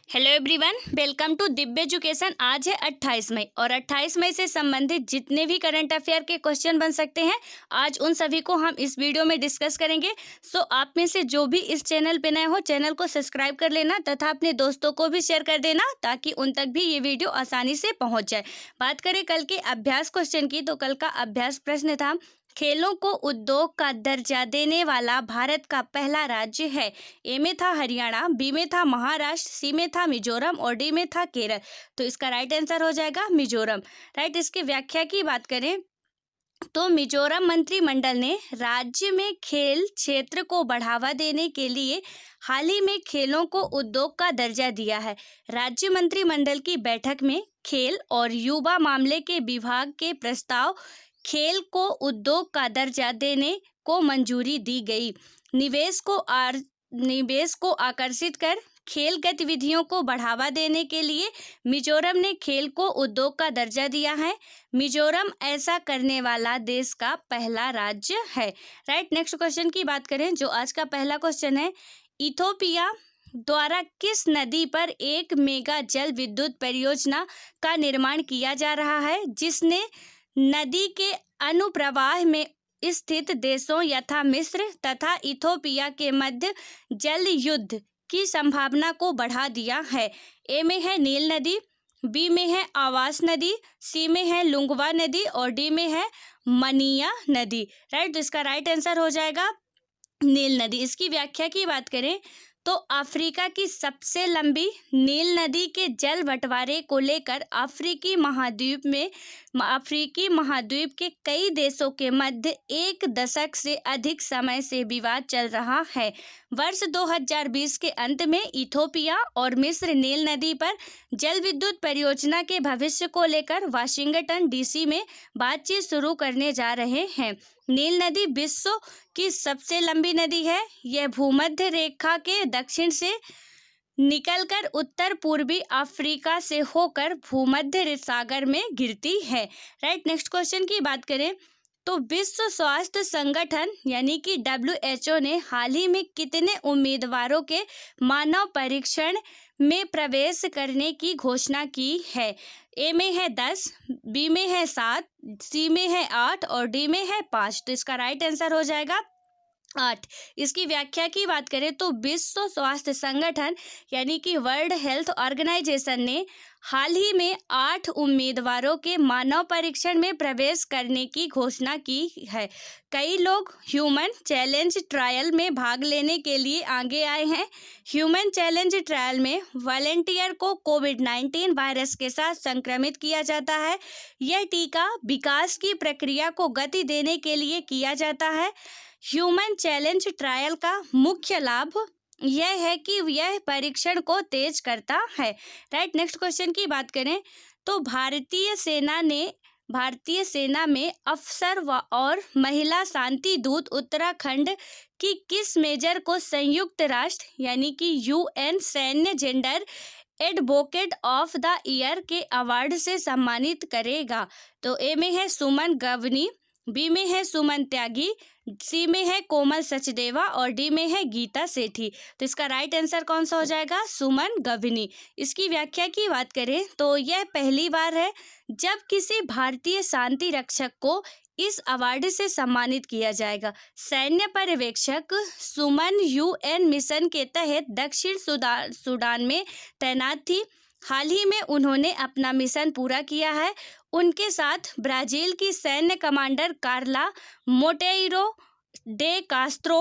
Hello everyone, welcome to Divya education. आज है 28 मई और 28 मई से संबंधित जितने भी करंट अफेयर के क्वेश्चन बन सकते हैं, आज उन सभी को हम इस वीडियो में डिस्कस करेंगे। सो आप में से जो भी इस चैनल पे नए हो, चैनल को सब्सक्राइब कर लेना तथा अपने दोस्तों को भी शेयर कर देना ताकि उन तक भी ये वीडियो आसानी से पहुँच जाए। बात करें कल के अभ्यास क्वेश्चन की, तो कल का अभ्यास प्रश्न था, खेलों को उद्योग का दर्जा देने वाला भारत का पहला राज्य है। ए में था हरियाणा, बी में था महाराष्ट्र, सी में था मिजोरम और डी में था केरल। तो इसका राइट आंसर हो जाएगा मिजोरम। राइट, इसकी व्याख्या की बात करें तो मिजोरम मंत्रिमंडल ने राज्य में खेल क्षेत्र को बढ़ावा देने के लिए हाल ही में खेलों को उद्योग का दर्जा दिया है। राज्य मंत्रिमंडल की बैठक में खेल और युवा मामले के विभाग के प्रस्ताव खेल को उद्योग का दर्जा देने को मंजूरी दी गई। निवेश को आकर्षित कर खेल गतिविधियों को बढ़ावा देने के लिए मिजोरम ने खेल को उद्योग का दर्जा दिया है। मिजोरम ऐसा करने वाला देश का पहला राज्य है। राइट, नेक्स्ट क्वेश्चन की बात करें जो आज का पहला क्वेश्चन है, इथोपिया द्वारा किस नदी पर एक मेगा जल विद्युत परियोजना का निर्माण किया जा रहा है जिसने नदी के अनुप्रवाह में स्थित देशों यथा मिस्र तथा इथोपिया के मध्य जल युद्ध की संभावना को बढ़ा दिया है। ए में है नील नदी, बी में है आवास नदी, सी में है लुंगवा नदी और डी में है मनिया नदी। राइट, तो इसका राइट आंसर हो जाएगा नील नदी। इसकी व्याख्या की बात करें तो अफ्रीका की सबसे लंबी नील नदी के जल बंटवारे को लेकर अफ्रीकी महाद्वीप के कई देशों के मध्य एक दशक से अधिक समय से विवाद चल रहा है। वर्ष 2020 के अंत में इथोपिया और मिस्र नील नदी पर जल विद्युत परियोजना के भविष्य को लेकर वाशिंगटन डीसी में बातचीत शुरू करने जा रहे हैं। नील नदी विश्व की सबसे लंबी नदी है। यह भूमध्य रेखा के दक्षिण से निकलकर उत्तर पूर्वी अफ्रीका से होकर भूमध्य सागर में गिरती है। राइट, नेक्स्ट क्वेश्चन की बात करें तो विश्व स्वास्थ्य संगठन यानी कि WHO ने हाल ही में कितने उम्मीदवारों के मानव परीक्षण में प्रवेश करने की घोषणा की है। ए में है 10, बी में है 7, सी में है 8 और डी में है 5। तो इसका राइट आंसर हो जाएगा 8। इसकी व्याख्या की बात करें तो विश्व स्वास्थ्य संगठन यानी कि वर्ल्ड हेल्थ ऑर्गेनाइजेशन ने हाल ही में 8 उम्मीदवारों के मानव परीक्षण में प्रवेश करने की घोषणा की है। कई लोग ह्यूमन चैलेंज ट्रायल में भाग लेने के लिए आगे आए हैं। ह्यूमन चैलेंज ट्रायल में वॉलेंटियर को कोविड-19 वायरस के साथ संक्रमित किया जाता है। यह टीका विकास की प्रक्रिया को गति देने के लिए किया जाता है। ह्यूमन चैलेंज ट्रायल का मुख्य लाभ यह है कि यह परीक्षण को तेज करता है। राइट, नेक्स्ट क्वेश्चन की बात करें तो भारतीय सेना में अफसर और महिला शांति दूत उत्तराखंड की किस मेजर को संयुक्त राष्ट्र यानी कि UN सैन्य gender advocate of the year के अवार्ड से सम्मानित करेगा। तो ए में है सुमन गवनी, बी में है सुमन त्यागी, सी में है कोमल सचदेवा और डी में है गीता सेठी। तो इसका राइट आंसर कौन सा हो जाएगा? सुमन गवनी। इसकी व्याख्या की बात करें तो यह पहली बार है जब किसी भारतीय शांति रक्षक को इस अवार्ड से सम्मानित किया जाएगा। सैन्य पर्यवेक्षक सुमन UN मिशन के तहत दक्षिण सूडान में तैनात थी। हाल ही में उन्होंने अपना मिशन पूरा किया है। उनके साथ ब्राजील की सैन्य कमांडर कार्ला मोटेइरो डे कास्त्रो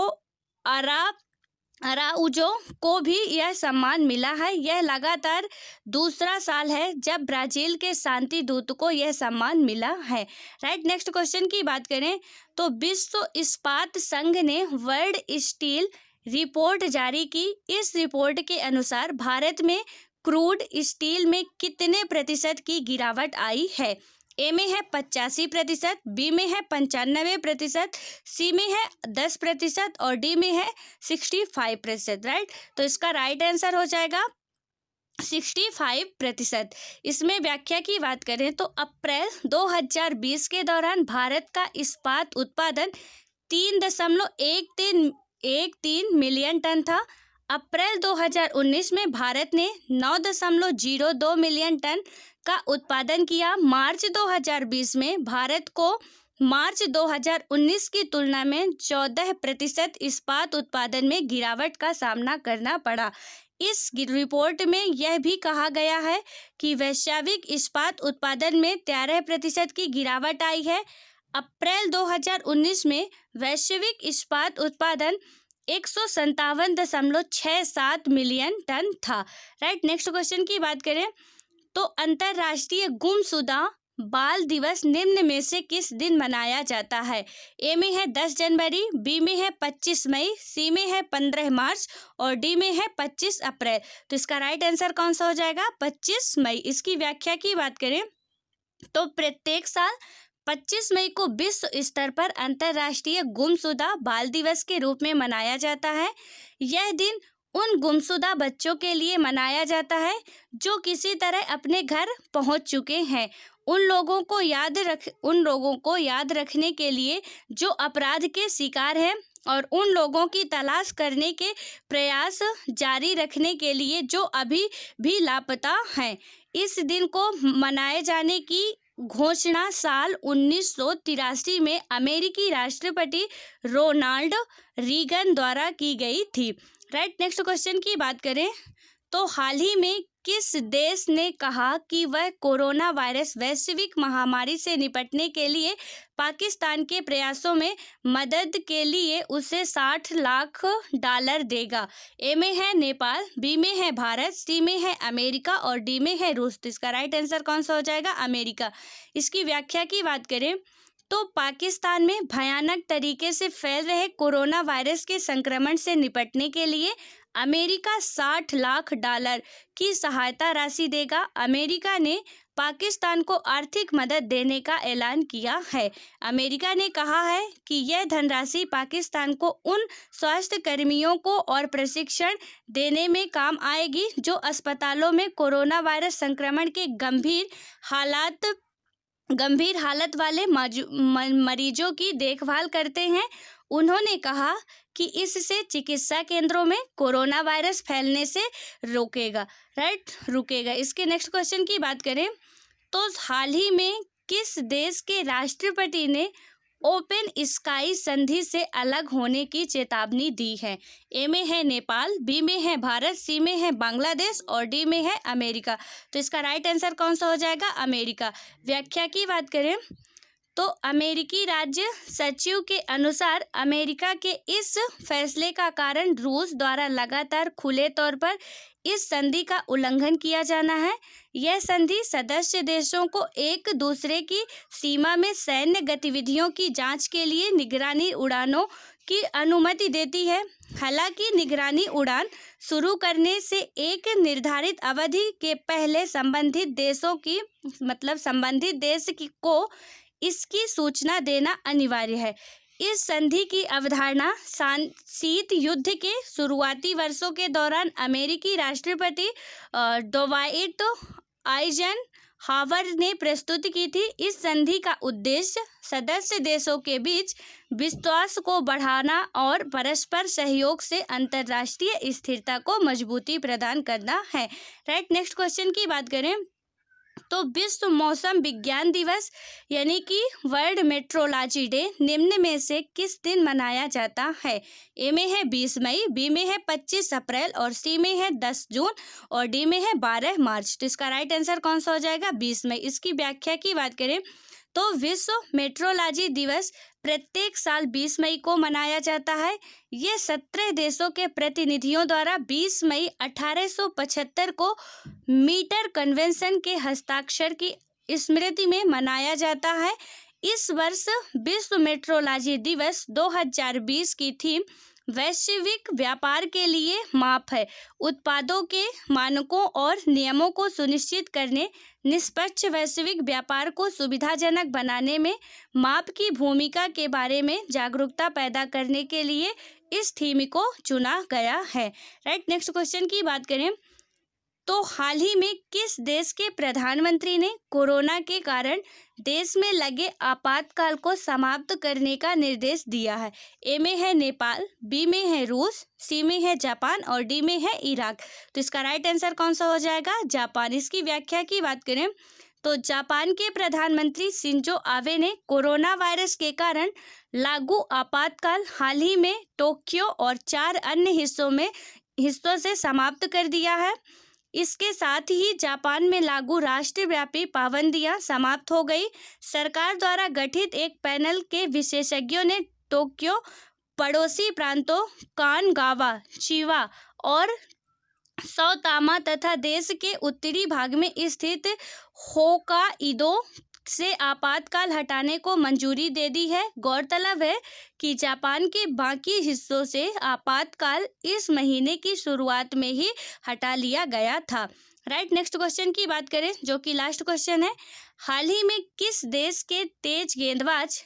अराउजो को भी यह सम्मान मिला है। यह लगातार दूसरा साल है जब ब्राजील के शांति दूत को यह सम्मान मिला है। राइट, नेक्स्ट क्वेश्चन की बात करें तो विश्व इस्पात संघ ने वर्ल्ड स्टील रिपोर्ट जारी की। इस रिपोर्ट के अनुसार भारत में क्रूड स्टील में कितने प्रतिशत की गिरावट आई है। ए में है 85%, बी में है 95%, सी में है 10% और डी में है 65%। राइट, तो इसका राइट आंसर हो जाएगा 65%। इसमें व्याख्या की बात करें तो अप्रैल 2020 के दौरान भारत का इस्पात उत्पादन 3.13 मिलियन टन था। अप्रैल 2019 में भारत ने 9.02 मिलियन टन का उत्पादन किया। मार्च 2020 में भारत को मार्च 2019 की तुलना में 14% इस्पात उत्पादन में गिरावट का सामना करना पड़ा। इस रिपोर्ट में यह भी कहा गया है कि वैश्विक इस्पात उत्पादन में 13% की गिरावट आई है। अप्रैल 2019 में वैश्विक इस्पात उत्पादन 157.67 मिलियन टन था। राइट, नेक्स्ट क्वेश्चन की बात करें तो अंतर्राष्ट्रीय गुमशुदा बाल दिवस निम्न में से किस दिन मनाया जाता है? ए में है 10 जनवरी, बी में है 25 मई, सी में है 15 मार्च और डी में है 25 अप्रैल। तो इसका राइट आंसर कौन सा हो जाएगा? 25 मई। इसकी व्याख्या की बात करें तो प्रत्येक साल 25 मई को विश्व स्तर पर अंतर्राष्ट्रीय गुमशुदा बाल दिवस के रूप में मनाया जाता है। यह दिन उन गुमशुदा बच्चों के लिए मनाया जाता है जो किसी तरह अपने घर पहुंच चुके हैं। उन लोगों को याद रखने के लिए जो अपराध के शिकार हैं और उन लोगों की तलाश करने के प्रयास जारी रखने के लिए जो अभी भी लापता हैं। इस दिन को मनाए जाने की घोषणा साल 1983 में अमेरिकी राष्ट्रपति रोनाल्ड रीगन द्वारा की गई थी। राइट, नेक्स्ट क्वेश्चन की बात करें तो हाल ही में किस देश ने कहा कि वह कोरोना वायरस वैश्विक महामारी से निपटने के लिए पाकिस्तान के प्रयासों में मदद के लिए उसे $60 लाख देगा? ए में है नेपाल, बी में है भारत, सी में है अमेरिका और डी में है रूस। तो इसका राइट आंसर कौन सा हो जाएगा? अमेरिका। इसकी व्याख्या की बात करें तो पाकिस्तान में भयानक तरीके से फैल रहे कोरोना वायरस के संक्रमण से निपटने के लिए अमेरिका $60 लाख की सहायता राशि देगा। अमेरिका ने पाकिस्तान को आर्थिक मदद देने का ऐलान किया है। अमेरिका ने कहा है कि यह धनराशि पाकिस्तान को उन स्वास्थ्य कर्मियों को और प्रशिक्षण देने में काम आएगी जो अस्पतालों में कोरोना वायरस संक्रमण के गंभीर हालत वाले मरीजों की देखभाल करते हैं। उन्होंने कहा कि इससे चिकित्सा केंद्रों में कोरोना वायरस फैलने से रुकेगा। इसके नेक्स्ट क्वेश्चन की बात करें तो हाल ही में किस देश के राष्ट्रपति ने ओपन स्काई संधि से अलग होने की चेतावनी दी है? ए में है नेपाल, बी में है भारत, सी में है बांग्लादेश और डी में है अमेरिका। तो इसका राइट आंसर कौन सा हो जाएगा? अमेरिका। व्याख्या की बात करें तो अमेरिकी राज्य सचिव के अनुसार अमेरिका के इस फैसले का कारण रूस द्वारा लगातार खुले तौर पर इस संधि का उल्लंघन किया जाना है। यह संधि सदस्य देशों को एक दूसरे की सीमा में सैन्य गतिविधियों की जांच के लिए निगरानी उड़ानों की अनुमति देती है। हालांकि निगरानी उड़ान शुरू करने से एक निर्धारित अवधि के पहले संबंधित देश को इसकी सूचना देना अनिवार्य है। इस संधि की अवधारणा शीत युद्ध के शुरुआती वर्षों के दौरान अमेरिकी राष्ट्रपति डोवाइट आइजनहावर ने प्रस्तुत की थी। इस संधि का उद्देश्य सदस्य देशों के बीच विश्वास को बढ़ाना और परस्पर सहयोग से अंतर्राष्ट्रीय स्थिरता को मजबूती प्रदान करना है। राइट, नेक्स्ट क्वेश्चन की बात करें तो विश्व मौसम विज्ञान दिवस यानी कि वर्ल्ड मेट्रोलॉजी डे निम्न में से किस दिन मनाया जाता है? ए में है 20 मई, बी में है 25 अप्रैल और सी में है 10 जून और डी में है 12 मार्च। तो इसका राइट आंसर कौन सा हो जाएगा? 20 मई। इसकी व्याख्या की बात करें तो विश्व मेट्रोलॉजी दिवस प्रत्येक साल 20 मई को मनाया जाता है। ये 17 देशों के प्रतिनिधियों द्वारा 20 मई 1875 को मीटर कन्वेंशन के हस्ताक्षर की स्मृति में मनाया जाता है। इस वर्ष विश्व मेट्रोलॉजी दिवस 2020 की थीम वैश्विक व्यापार के लिए माप है। उत्पादों के मानकों और नियमों को सुनिश्चित करने, निष्पक्ष वैश्विक व्यापार को सुविधाजनक बनाने में माप की भूमिका के बारे में जागरूकता पैदा करने के लिए इस थीम को चुना गया है। राइट, नेक्स्ट क्वेश्चन की बात करें तो हाल ही में किस देश के प्रधानमंत्री ने कोरोना के कारण देश में लगे आपातकाल को समाप्त करने का निर्देश दिया है? ए में है नेपाल, बी में है रूस, सी में है जापान और डी में है इराक। तो इसका राइट आंसर कौन सा हो जाएगा? जापान। इसकी व्याख्या की बात करें तो जापान के प्रधानमंत्री शिंजो आबे ने कोरोना वायरस के कारण लागू आपातकाल हाल ही में टोक्यो और 4 अन्य हिस्सों से समाप्त कर दिया है। इसके साथ ही जापान में लागू राष्ट्रव्यापी पाबंदियां समाप्त हो गई। सरकार द्वारा गठित एक पैनल के विशेषज्ञों ने टोक्यो, पड़ोसी प्रांतों कानगावा, चिवा और सौतामा तथा देश के उत्तरी भाग में स्थित होकाइदो से आपातकाल हटाने को मंजूरी दे दी है। गौरतलब है कि जापान के बाकी हिस्सों से आपातकाल इस महीने की शुरुआत में ही हटा लिया गया था। राइट, नेक्स्ट क्वेश्चन की बात करें जो कि लास्ट क्वेश्चन है। हाल ही में किस देश के तेज गेंदबाज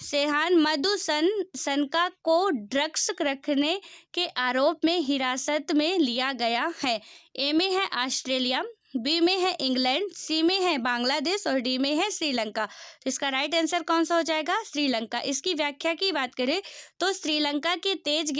सेहान मधुसनका को ड्रग्स रखने के आरोप में हिरासत में लिया गया है? ए में है ऑस्ट्रेलिया, बी में है इंग्लैंड, सी में है बांग्लादेश और डी में है श्रीलंका। तो इसका राइट आंसर कौन सा हो जाएगा? श्रीलंका। इसकी व्याख्या की बात करें तो श्रीलंका के तेज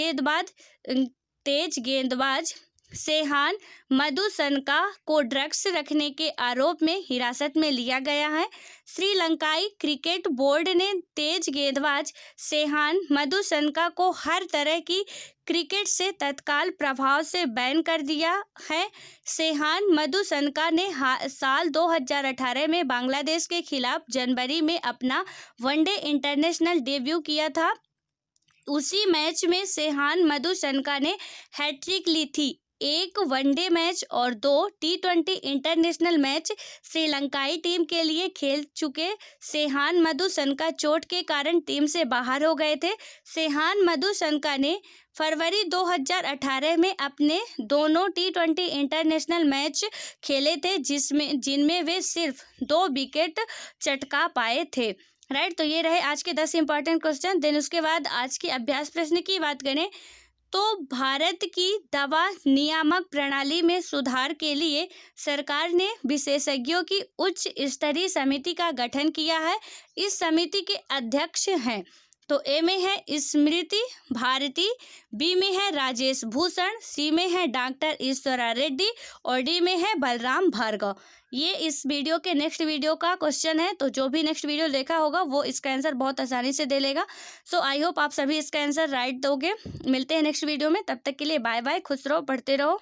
गेंदबाज सेहान मधुसनका को ड्रग्स रखने के आरोप में हिरासत में लिया गया है। श्रीलंकाई क्रिकेट बोर्ड ने तेज गेंदबाज सेहान मधुसनका को हर तरह की क्रिकेट से तत्काल प्रभाव से बैन कर दिया है। सेहान मधुसनका ने साल 2018 में बांग्लादेश के खिलाफ जनवरी में अपना वनडे इंटरनेशनल डेब्यू किया था। उसी मैच में सेहान मधुसनका ने हैट्रिक ली थी। 1 वनडे मैच और 2 T20 इंटरनेशनल मैच श्रीलंकाई टीम के लिए खेल चुके सेहान मधुसनका चोट के कारण टीम से बाहर हो गए थे। सेहान मधुसनका ने फरवरी 2018 में अपने दोनों T20 इंटरनेशनल मैच खेले थे जिनमें वे सिर्फ 2 विकेट चटका पाए थे। राइट, तो ये रहे आज के 10 इंपॉर्टेंट क्वेश्चन। देन उसके बाद आज की अभ्यास प्रश्न की बात करें तो भारत की दवा नियामक प्रणाली में सुधार के लिए सरकार ने विशेषज्ञों की उच्च स्तरीय समिति का गठन किया है। इस समिति के अध्यक्ष हैं तो ए में है स्मृति भारती, बी में है राजेश भूषण, सी में है डॉक्टर ईश्वरा रेड्डी और डी में है बलराम भार्गव। ये इस वीडियो के नेक्स्ट वीडियो का क्वेश्चन है, तो जो भी नेक्स्ट वीडियो देखा होगा वो इसका आंसर बहुत आसानी से दे लेगा। सो आई होप आप सभी इसका आंसर राइट दोगे। मिलते हैं नेक्स्ट वीडियो में, तब तक के लिए बाय बाय, खुश रहो, पढ़ते रहो।